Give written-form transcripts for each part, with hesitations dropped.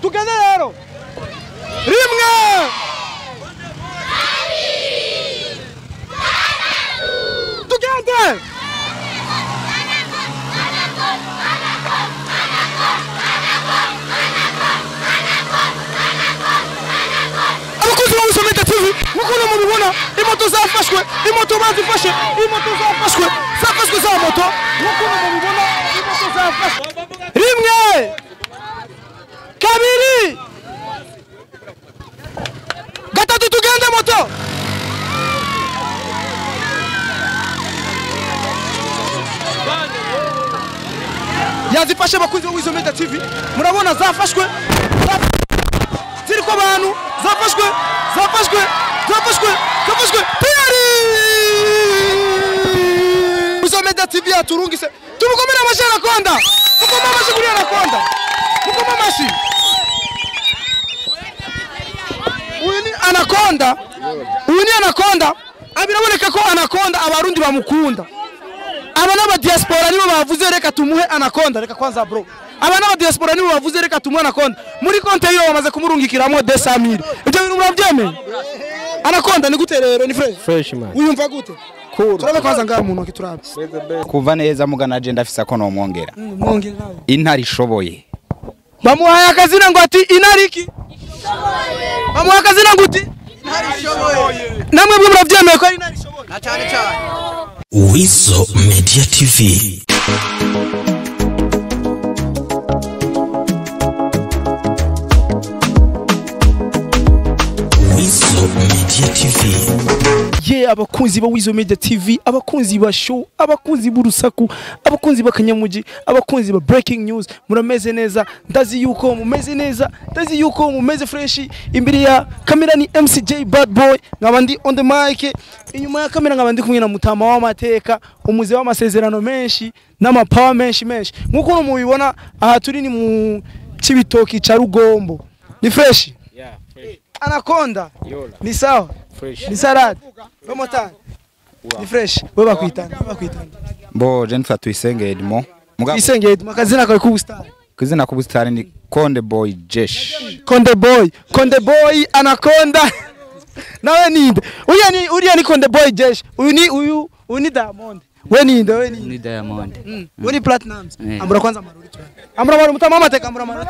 tugende rero rimwe tugende abakozi ba Wizo Media TV mukuru mubibona imoto zafashwe imoto bazifashe imoto zafashwe za moto mukuru mubibona imoto zafashwe rimwe kabiri gatatu tugende moto yazifashe abakozi ba Wizo Media TV murabona zafashwe ziriko abantu zafashwe tayari Wizo Media TV aturungise tumukomera amashi Anaconda mukoma amashi kuri Anaconda mukoma amashi uyu ni Anaconda abiraboneka ko Anaconda abarundi bamukunda aba n'aba diaspora nibo bavuze reka tumuhe Anaconda reka kwanza bro aba n'aba diaspora nibo bavuze reka tumuhe Anaconda muri konte yo bamaze kumurungikiramo 200,000 ibyo bintu murabyemeye Anaconda ni gute rero ni fresh man uyumva gute cool turabe kwanza ngaho umuntu kiturabe kuva neza mugana agenda afisa ko no mwongera intari ishoboye bamuhaye akazina ngo ati inariki bamuhaye akazina ngo ati intari ishoboye namwe bwo murabyemeye ko ari intari ishoboye na cyane Wizo Media TV. Wizo Media TV. Abakunzi ba Wizo Media TV, abakunzi ba show, abakunzi b'urusaku, abakunzi b'akanyamuji, abakunzi ba breaking news, murameze neza, ndazi yuko mumeze neza, ndazi yuko mumeze fresh. Imbere ya kamera ni MCJ Bad Boy, nkabandi on the mic, inyuma ya kamera nkabandi kumwe na Mutama w'amateka, umuze w'amasezerano menshi n'amapower menshi. Nkuko mubibona aha turi ni mu Cibitoki ca Rugombo. Ni fresh? Yeah, fresh. Anaconda Yola. Ni sawa Fresh. Ni salad bamotana ni fresh we bakwitana mbo je nfa tuyisenge Edmo mugabo isenge makazina kawe kubustar kuzina kubustar ni Konde Boy Jesh Konde Boy Anaconda nawe ninde uriya ni Konde Boy Jesh uyu ni Diamond we ninde ni Diamond we ni Platinums amura kwanza maruri tu amura maruri Mutama amateka amura maruri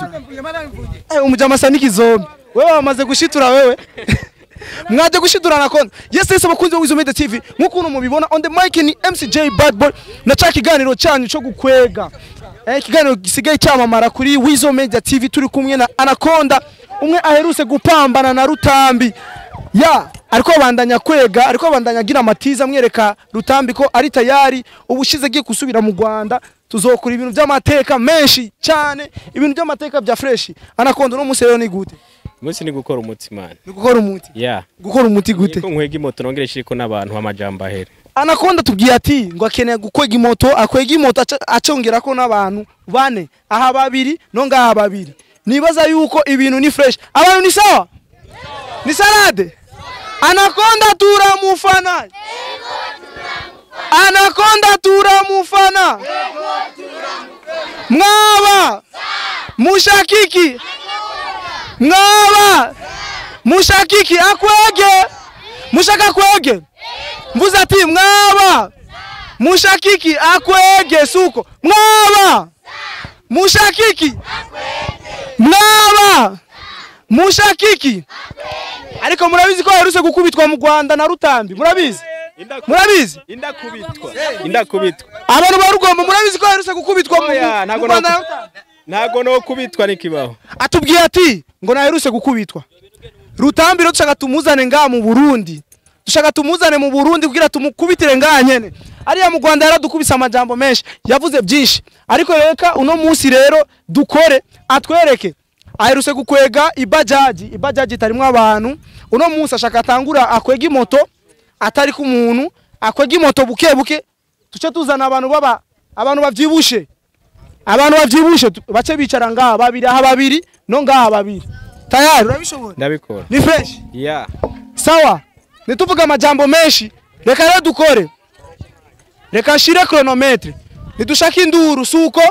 umujama saniki zombi wewe wamaze gushitura wewe mwaje gushidura Anaconda yes abakunzi ba Wizo Media TV nkuko mubibona on the mic ni MCJ Bad Boy na cha kiganiro cyanyu cyo gukwega kiganiro gisigaye cyamamara kuri Wizo Media TV turi kumwe na Anaconda umwe aheruse gupambana na Rutambi ariko bandanya kwega ariko bandanya gira amatiza mwereka Rutambi ko ari tayari ubushize giye kusubira mu Rwanda tuzokura ibintu by'amateka menshi cyane ibintu by'amateka bya fresh Anaconda no musero ni gute Musi ni gukora umuti man. Ni gukora umuti? Yeah. Gukora umuti gute? Niko nkwega imoto nongere shiriko n'abantu amajambo ahere. Anaconda tubwiye ati ngo akeneye gukwega imoto akwega imoto acongera ko n'abantu bane aha babiri no ngaha babiri. Nibaza yuko ibintu ni fresh. Abantu ni sawa? Ni salade? Anaconda turamufana. Anaconda turamufana. Mwaba mushakiki Ngaba mushakiki akwege mushaka kwege mvuze ati mwaba mushakiki akwege suko mwaba mushakiki mwaba mushakiki ariko murabizi ko yaruse gukubitwa mu Rwanda na Rutambi murabizi indakubitwa abantu ba Rugombo murabizi ko yaruse gukubitwa mu Rwanda ntago no kubitwa nikibaho atubwiye ati ngo naheruse gukubitwa Rutambi ro dushaka tumuzane ngaha mu Burundi kugira tumukubitire ngaha nyene ariya mu Rwanda yaradukubisa amajambo menshi yavuze byinshi ariko reka uno munsi rero dukore atwereke aheruse gukwega ibajaji tarimwe abantu uno munsi ashaka atangura akwega imoto atari ku muntu akwega imoto buke tuce tuzana abantu bavyibushe bace bicara ngaha babiri no ngaha babiri tayari urabishobora ndabikora ni fresh yeah sawa nituvuga amajambo menshi reka rero dukore reka shire chronometre nidushaka induru suko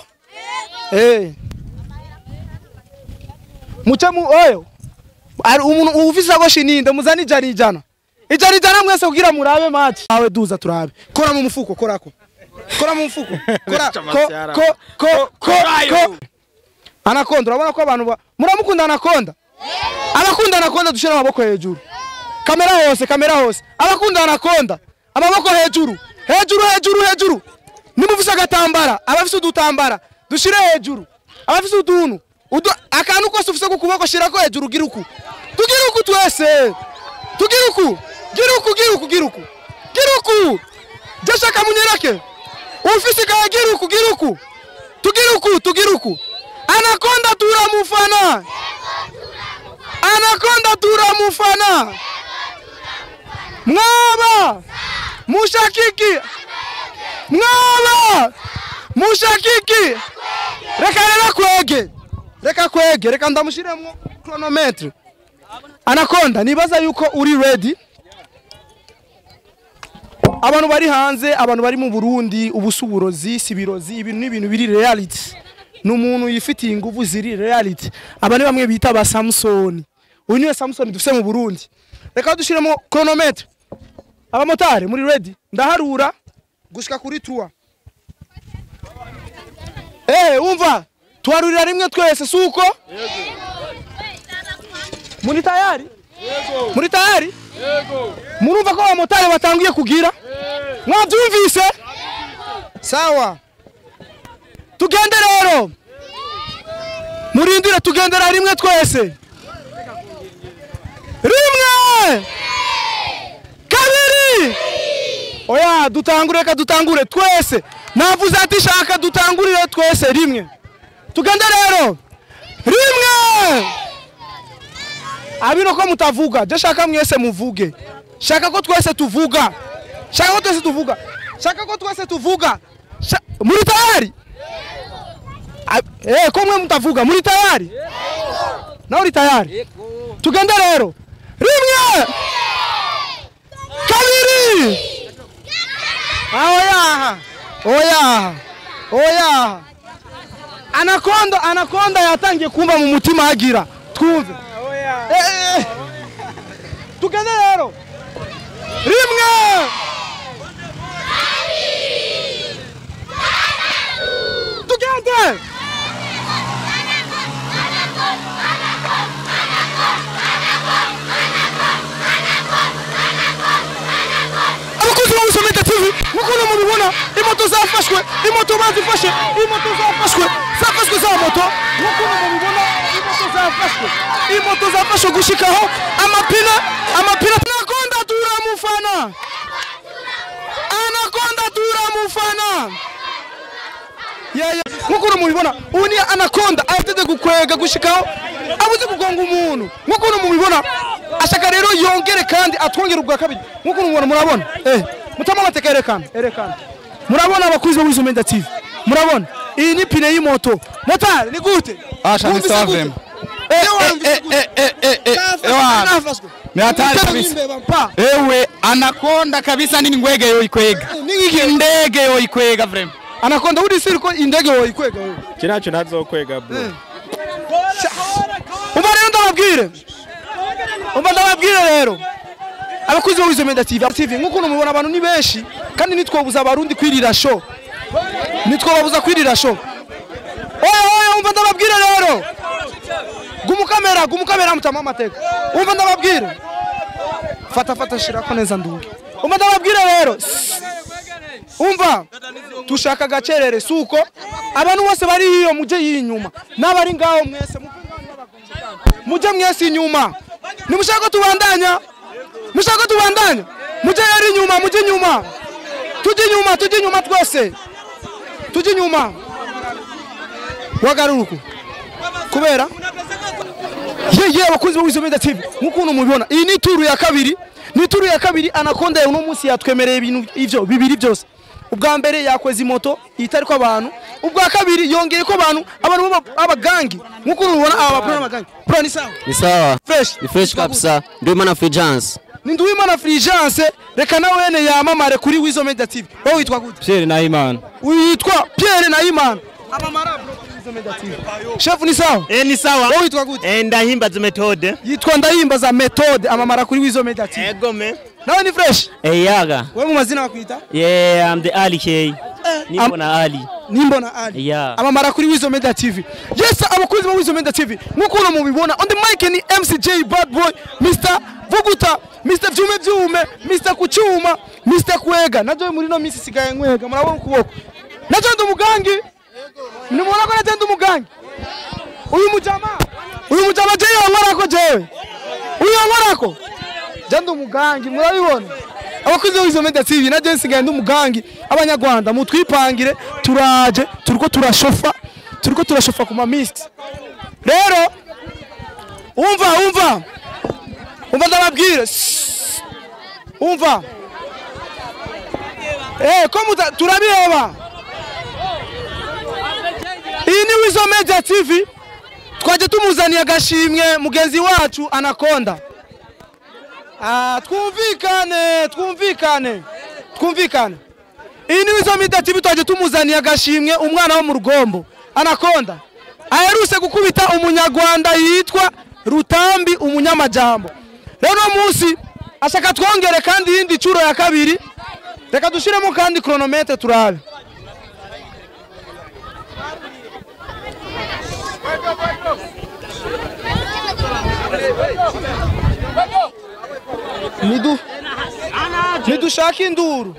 mucemu oyo ari umuntu ufise agoshi ninde muzani ijana mwese kugira murabe match awe duza turabe kora mu mufuko korako kora mu mufuko kora ko Anakonda urabona ko abantu muramukunda Anakonda abakunda Anakonda dushira amaboko hejuru kamera hose abakunda Anakonda amaboko hejuru nimufise agatambara abafise udutambara dushire hejuru abafise uduntu akantu kose ufise kukuboko shirako hejuru giruku twese tugiruku jashaka munyerake ufise ka giruku tugiruku Anakonda turamufana mwaba mushakiki reka kwege reka ndamushiremo chronometre Anakonda nibaza yuko uri ready abantu bari hanze abantu bari mu Burundi ubusuburozi sibirozi ibintu biri reality n'umuntu yifitiye ingufu ziri reality abane bamwe bita ba Samson uyu niwe Samson dufise mu Burundi reka dushiremo chronometre abamotari muri ready ndaharura gushika kuri 3 umva twarurira rimwe twese suko muri tayari yego murumva ko abamotari batangiye kugira mwabyumvise sawa tugende rero murindire tugendera rimwe twese rimwe kabiri oya dutangure twese navuze ati shaka dutangurire twese rimwe tugende rero rimwe abino ko mutavuga je shaka mwese muvuge shaka ko twese tuvuga muri tayari ko mwe mutavuga muri tayari na uri tayari tugende rero rimwe kabiri oya Anakonda yatangiye kumva mu mutima hagira twumve tugende rero rimwe tugende abakozi ba Wisomeda TV mukono mubibona imoto zafashwe imoto bazifashe zafashwe za moto mukono mubibona imoto zafashwe gushikaho amapina Anakonda turamufana mukono mubibona uni Anakonda atete gukwega gushikaho abuze kugonga umuntu mukono mubibona ashaka rero yongere kandi atwongera ubwa kabiri mukono mubona murabona mutama matekerekana murabona abakuzi ba Wisomeda TV murabona iyi ni pine y'imoto motari ni gute ni savem ewe Anakonda kabisa nini ngwege yoyikwega indege yoyikwega vrem Anakonda uri siri ko indege yoyikwega wewe kinacho nazokwega bro ndababwire rero abakuzi ba Wisomeda TV nkuko mubona abantu ni benshi kandi nitwobuza abarundi kwirira show nitwobabuza kwirira show umva ndababwire rero gumukamera mutama amateka umva ndababwire fata shirako neza ndunge umva ndababwire rero umva tushaka gacerere suko abantu bose bari hiyo muje yinyuma nabari ngaho mwese muje mwese inyuma nimushaka tubandanya muje yari inyuma muje inyuma tujye inyuma twese tujye inyuma wagaruruku kubera abakunzi ba Wisomeda TV mukuntu mubibona iyi ni turu ya kabiri Anakonda uno munsi yatwemereye ibintu ivyo bibiri byose ubwa mbere yakweza imoto itari ko abantu ubwa kabiri yongeye ko abantu abagangi mukuntu mubibona aba bapro n'abagangi bro ni sawa fresh kabisa Nduwimana Fulgence ni Nduwimana Fulgence reka nawe wene yamamare kuri Wisomeda TV wowe witwa gute Pierre Nahimana witwa Pierre Nahimana amamara bro Wizo Media TV. Chef ni sawa? Ni sawa. Wewe witwa gute? Ndahimbaza Methode. Yitwa Ndahimbaza Methode amamara kuri Wizo Media TV. Ego me. Nawe ni fresh? Yaga. Wewe mu mazina bakwita? Yeah, I'm the Ali K. Nimbona Ali. Nimbona Ali. Yeah. Amamara kuri Wizo Media TV. Yes, abakunzi ba Wizo Media TV. Nkuko no mubibona on the mic ni MCJ Bad Boy, Mr. Vuguta, Mr. Vyume, Mr. Kuchuma, Mr. Kwega. Najo muri no misi sigaye nkwega. Murabona ukuboko. Najo ndo mugangi. Nimubona ko najo ndo mugangi. Uyu mujama je yongorako jewe. Uyu yongorako. Jando mugangi murabibona. Abakuze Wizo Media TV naje nsigaye ndo mugangi. Abanyarwanda mutwipangire turaje turiko turashofa ku ma mist. Rero umva ndababwire. Umva. Ko turabiheba. Iyi ni Wizo Media TV. Twaje tumuzaniye agashimwe mugenzi wacu Anaconda. Twumvikane. Iyi ni Wizo Media TV twaje tumuzaniye agashimwe umwana wo mu Rugombo. Anaconda. Aheruse gukubita umunyarwanda yitwa Rutambi umunyamajambo. Rero munsi ashaka twongere kandi yindi curo ya kabiri. Reka dushiremo kandi chronometer turabe. Nidu shaki induru.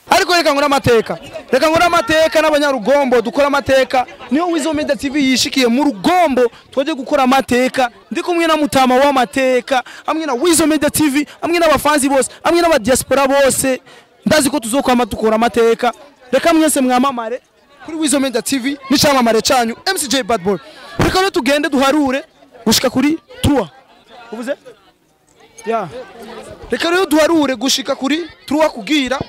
Ariko reka ngura amateka n'abanyarugombo dukora amateka niyo Wizo Media TV yishikiye mu Rugombo twaje gukora amateka ndi kumwe na mutama w'amateka hamwe na Wizo Media TV hamwe n'abafanzi bose hamwe n'aba diaspora bose ndazi ko tuzokwama dukora amateka reka mwese mwamamare kuri Wizo Media TV n'icamamare canyu MCJ Bad Boy reka no tugende duharure gushika kuri 3 uvuze reka rero duharure gushika kuri 3 kugira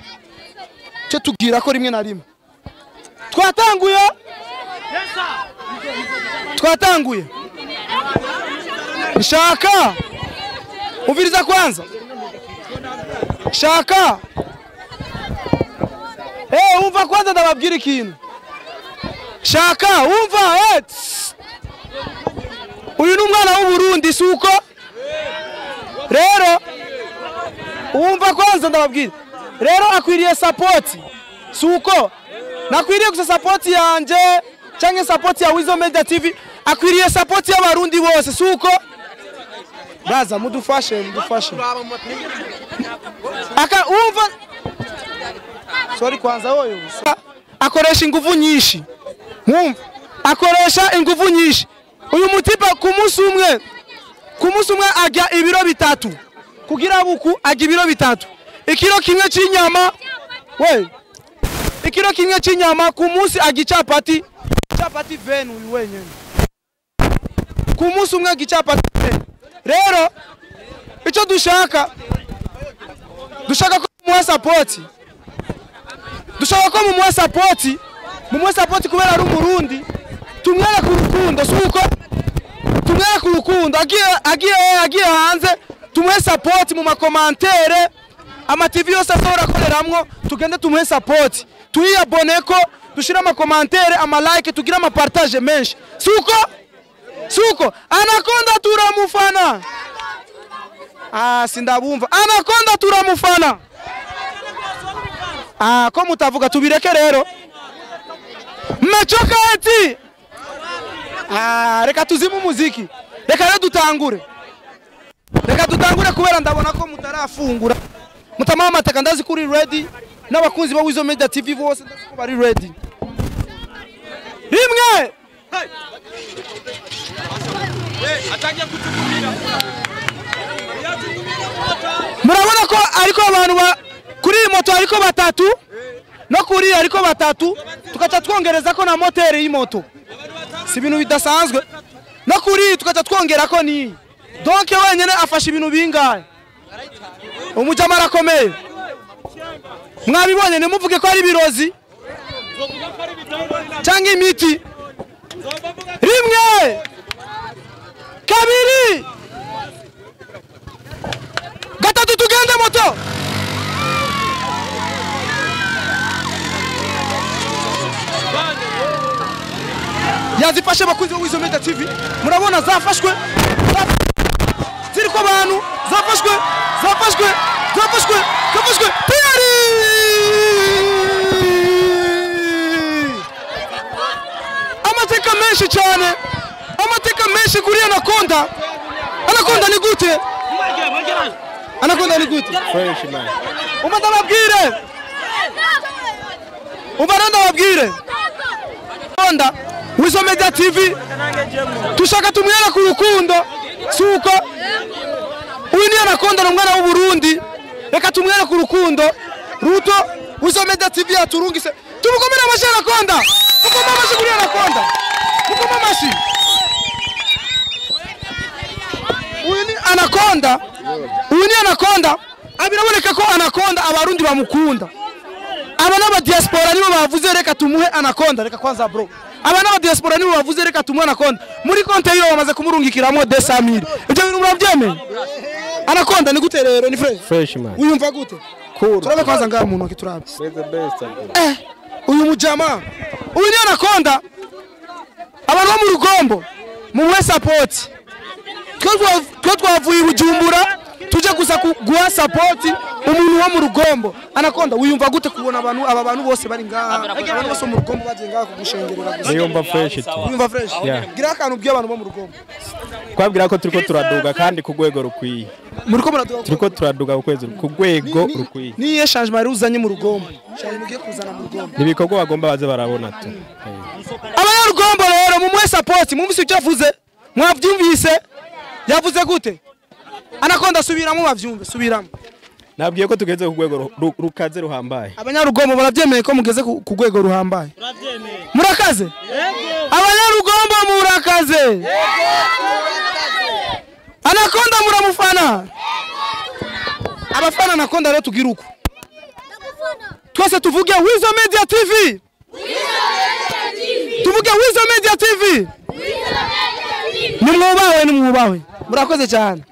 cyo tugira ko rimwe na rimwe twatanguye shaka uviriza kwanza shaka umva kwanza ndababwira ikintu shaka umva uyu ni umwana w'u Burundi suko rero umva kwanza ndababwira rero akwiriye support suko nakwiriye gusa support yanje cyangwa support ya Wizo Media TV akwiriye support y'abarundi bose suko baza mudufashe aka umva sorry kwanza wowe akoresha ingufu nyinshi akoresha ingufu nyinshi uyu mutipa ku munsi umwe ajya ibiro 3 kugira buku ajya ibiro 3 ikiro kimwe cy'inyama ku munsi agicapati venu uyu wenyene ku munsi umwe agicapati rero icyo dushaka ko mumuha support kubera ari umurundi tumwereke urukundo suko tumwereke urukundo agiye hanze tumuhe support mu makomantere ama TV yose azora koreramwo tugende tumuhe support tuyabone ko dushira ama commentaire ama like tugira ama partage menshi suko Anaconda turamufana sindabumva Anaconda turamufana ko mutavuga tubireke rero mmechoka eti reka tuzimu umuziki reka rero dutangure kubera ndabona ko mutarafungura mutama amateka ndazi kuri ready n'abakunzi ba Wizo Media TV bose ndazi ko bari ready rimwe atangiye kutukumira murabona ko ariko abantu kuri moto ariko batatu no kuri ariko batatu tukaca twongereza ko na moteri y'imoto si ibintu bidasanzwe no kuri tukaca twongera ko ni donc wenyene afasha ibintu bingahe umujama arakomeye mwabibonye nemuvuge ko ari birozi cyangwa imiti rimwe kabiri batatu tugende moto. Yazifashe bakunzi bo Wizo Media TV. Murabona zafashwe. Ziriko abantu zafashwe. Tayari! Amateka menshi cyane. Amateka menshi kuri Anaconda. Anaconda ni gute? Anaconda ni gute? Fresh man. Umanda babwire. Ubaranda babwire. Anaconda Wizo Media TV. Tushaka tumwera ku rukundo. Suko. Uyu ni Anaconda n'umwana w'u Burundi. Reka tumwera ku rukundo. Ruto Wizo Media TV yaturungise. Tumukomere amashi Anaconda. Mukoma amashi kuri Anaconda. Mukoma amashi. Uyu ni Anaconda. Abiraboneka ko Anaconda abarundi bamukunda. Aba n'aba diaspora nibo bavuze reka tumuhe Anaconda. Reka kwanza bro. Aba n'aba diaspora nibo bavuze reka tumuhe Anaconda. Muri konte yo bamaze kumurungikiramo 200,000. Ibyo bintu murabyemeye? Anaconda ni gute rero ni Fresh man. Uyumva gute? Cool. Turabe kwanza ngaho umuntu akiturabe. We're the best. Uyu mujama. Uyu ni Anaconda. Abantu bo mu Rugombo muwe support. Twe twavuye Bujumbura tuje gusa guha support umuntu wo mu Rugombo. Anaconda uyumva gute kubona aba bantu bose bari ngaha? Abantu bose mu Rugombo baje ngaha kugushengerera gusa. Niyumva fresh tu. Uyumva fresh? Yeah. Gira akantu by'abantu bo mu Rugombo. Kwabwira ko turiko turaduga kandi ku rwego rukwiye. Muri ko muraduga. Turiko turaduga ku rwego rukwiye. Ni changement ruzanye mu Rugombo. Changement mugiye kuzana mu Rugombo. Nibikogwa bagomba baze barabona tu. Abanyarugombo rero mumuhe support, mumvise icyo yavuze. Mwavyumvise? Yavuze gute? Anaconda subiramo bavyumve, subiramo. Nabwiye ko tugeze ku rwego rukaze ruhambaye. Abanyarugombo barabyemeye ko mugeze ku rwego ruhambaye. Murakaze? Abanyarugombo murakaze. Anaconda muramufana. Abafana Anaconda rero tugira uko. Twese tuvuge Wizo Media TV. Tuvuge Wizo Media TV. Nimwubawe. Murakoze cyane.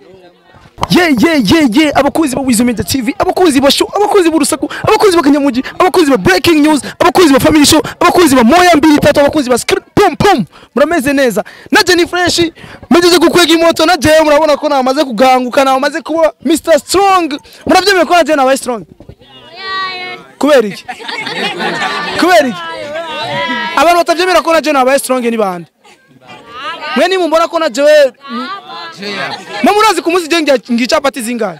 Abakozi ba Wizo Media TV, abakozi ba show, abakozi b'urusaku, abakozi ba Kanyamugi, abakozi ba breaking news, abakozi ba family show, abakozi ba moya 2 abakozi ba script pum. Murameze neza. Naje ni fresh, mugeze gukwega imoto naje murabona ko namaze kuganguka namaze kuba Mr Strong. Murabyemeye ko naje nabaye strong. Kubera iki? Abantu batavyemera ko naje nabaye strong ni bande? Mwe ni mumbona ko naje murazi kumuzi je ngicapati zingahe?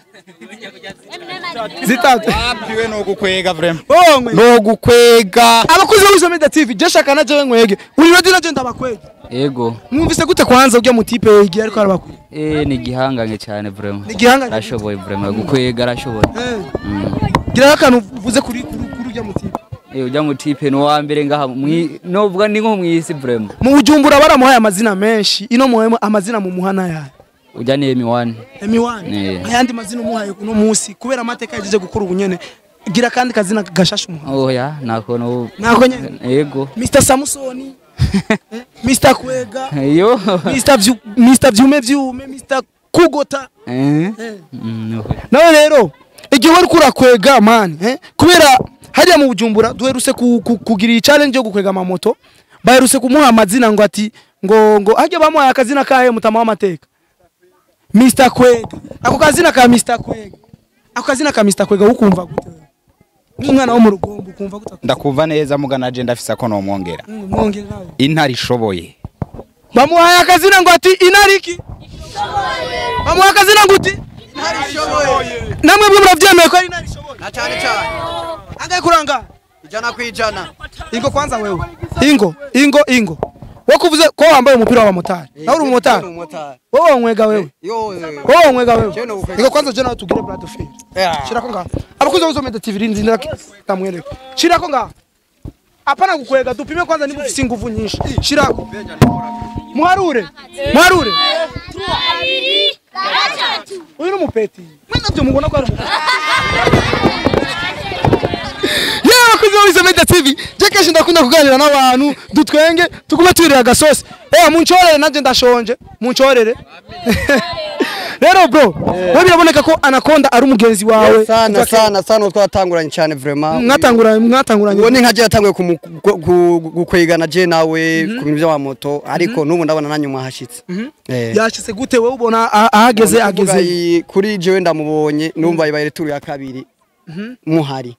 Zitatu. Wapiwe no gukwega vrem. No gukwega. Abakozi ba Wizo Media TV je shaka naje nkwege. Uri ready naje ndabakwege. Yego. Mwumvise gute kwanza ujya mu tipe yigiye ariko arabakwege? Ni gihangange cyane vrem. Ni gihangange. Arashoboye vrem gukwega arashoboye. Gira akantu uvuze kuri ujya mu tipe. Ujya mu tipe no wa mbere ngaha novuga ni nko mwisi vrem. Mu Bujumbura baramuhaye amazina menshi. Ino muhema amazina mu muhana yayo. Ujya ni M1. Ayandi mazina umuhaye kuno munsi kubera amateka yaje gukora ubunyene. Gira kandi kazina gashasha umuhaye. Oya nako nyene. Yego. Mr Samusoni. Mr Kwega. Yo. Mr Vyume, Mr Kugota. Nawe rero igihe wari kurakwega man, kubera hariya mu Bujumbura duheruse kugira challenge yo gukwega amamoto. Baheruse kumuha amazina ngo ati ngo hajye bamuhaye akazina kahe mutama w'amateka. Mr Kwega. Ako kazina ka Mr Kwega ukumva gute? Umwana wo mu Rugombo ukumva gute? Ndakumva neza mugana je ndafisa ko no mwongera. Mwongera nawe. Intari ishoboye. Bamuhaye akazina ngo ati inariki. Bamuhaye akazina ngo ati intari ishoboye. Namwe bwo muravyemeye ko ari intari ishoboye. Na cyane. Angaye kuranga? Ijana kwijana. Ingo kwanza wewe. Ingo. Wakuvuze ko wambaye umupira wa motari. Na uri umumotari. Wowe onwega wewe. Wowe onwega wewe. Ingo kwanza je nawe tugire brad of fair. Shira ko ngaho. Abakuze Wizo Media TV rinzindira tamwereka. Shira ko ngaho. Apana gukwega dupime kwanza niba ufise inguvu nyinshi. Shira ko. Muharure. 3 2 3. Uyu ni mupeti. Mwenza byo mubona ko ari umupeti. Abakozi ba Wizo Media TV je kenshi ndakunda kuganira n'abantu dutwenge tukuba turira gasosi munchorere nanje ndashonje munchorere rero bro we biraboneka ko Anaconda ari umugenzi wawe sana twatanguranye cyane vraiment mwatanguranye ubone nkaje yatanguye gukwegana je nawe ku bintu bya moto ariko nubu ndabona nanyuma hashitse yashitse gute we ubona ageze kuri jewe ndamubonye numva ibaye turu ya kabiri muhari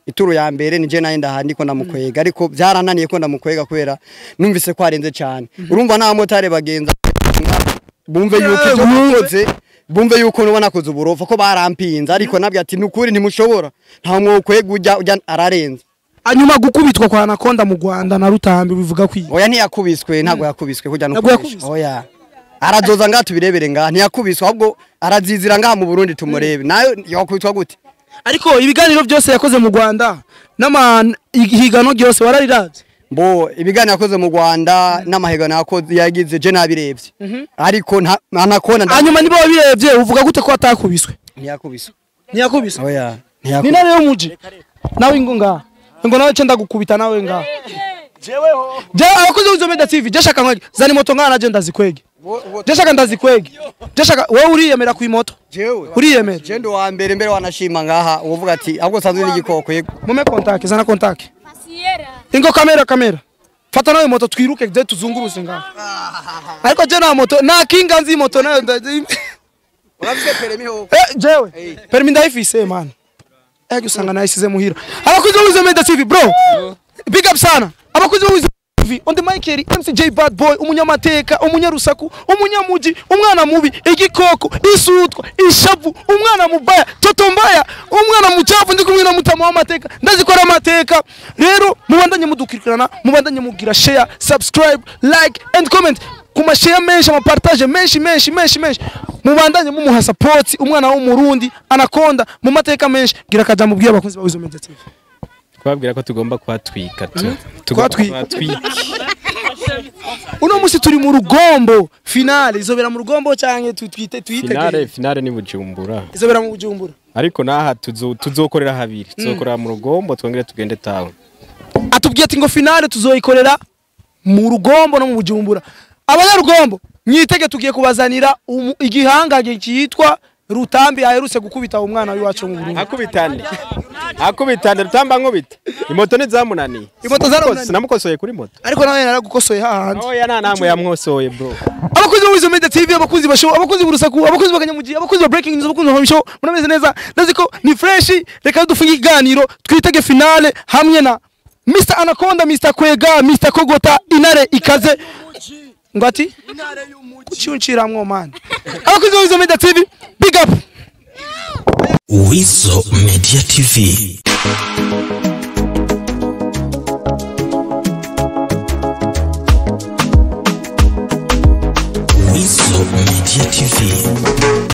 ituru ya mbere nije naye ndahandi ko ndamukwega ariko byarananiye ko ndamukwega kubera numvise ko arenze cyane urumva nta motare bagenza bumve yuko ibyo mukoze bumve yuko nubona koze uburofa ko barampinza ariko nabyo ati nukuri ntimushobora nta mwokwega ujya ararenze anyuma gukubitwa kwa Anaconda mu Rwanda na Rutambi bivuga kwi oya ntiyakubiswe ntago yakubiswe kujya no kubisha oya arazoza ngaha tubirebere ngaha ntiyakubiswe ahubwo arazizira ngaha mu Burundi tumurebe nayo yakubitwa gute ariko ibiganiro byose yakoze mu Rwanda n'amahigano byose warariravye bo ibiganiro yakoze mu Rwanda n'amahigano yakoze yagize je nabirebye ariko Anaconda hanyuma nibo wabirebye uvuga gute ko atakubiswe ntiyakubiswe oya ni nane yo muji nawe ngo nawe cyenda gukubita nawe ngaha jeweho abakozi b'Izo Media TV jeshaka nkwe zani moto ngana je ndazikwege jeshaka ndazikwege jeshaka wowe uriyemera ku imoto jewe uriyemera je ndo wa mbere wanashima ngaha uvuga ati ahubwo sanzwe n'igikoko yego mume contact zana contact ingo kamera fata nawe moto twiruke je tuzunguruse ngaha ariko je na moto na kinga nzi moto nayo urafite permis ho jewe permis ndayifise man usanga nayisize muhira abakozi b'Izo Media TV bro big up sana abakozi b'Izo TV on the mic here MCJ Bad Boy umunyamateka umunyarusaku umunyamuji umwana mubi igikoko isutwa ishavu umwana mubaya toto mbaya umwana mucafu ndi kumwe na mutama w'amateka ndazikora amateka rero mubandanye mudukirikirana mubandanye mugira share subscribe like and comment kuma share menshi amapartage menshi mubandanye mumuha support umwana w'umurundi Anaconda mu mateka menshi gira kaja mubwira abakunzi b'Izo Media TV twabwira ko tugomba kwatwika twatwika uno musi turi mu rugombo finale izobera mu rugombo cyane twite finale ni Bujumbura izobera mu Bujumbura ariko naha tuzokorera habiri tuzokorera mu rugombo twongere tugende town atubwiye ati ngo finale tuzoyikorera mu rugombo no mu Bujumbura abanyarugombo mwitege tugiye kubazanira igihangage cyitwa Rutambi aherutse gukubita umwana w'iwacu mu Burundi akubitane Rutamba nkubita imoto nizamunani sinamukosoye kuri moto ariko nawe naragukosoye hahandi oya namwe yamwosoye bro abakozi b'Izo Media TV abakozi bashow abakozi b'urusaku abakozi bakanyamugiye abakozi ba breaking news abakozi ba show murameze neza ndaziko ni fresh reka dufunge iganiro twitege finale hamwe na Mr Anaconda Mr Kwega Mr Kogota inare ikaze ngati inare y'umuci man abakozi b'Izo Media TV big up Wizo Media TV. Wizo Media TV.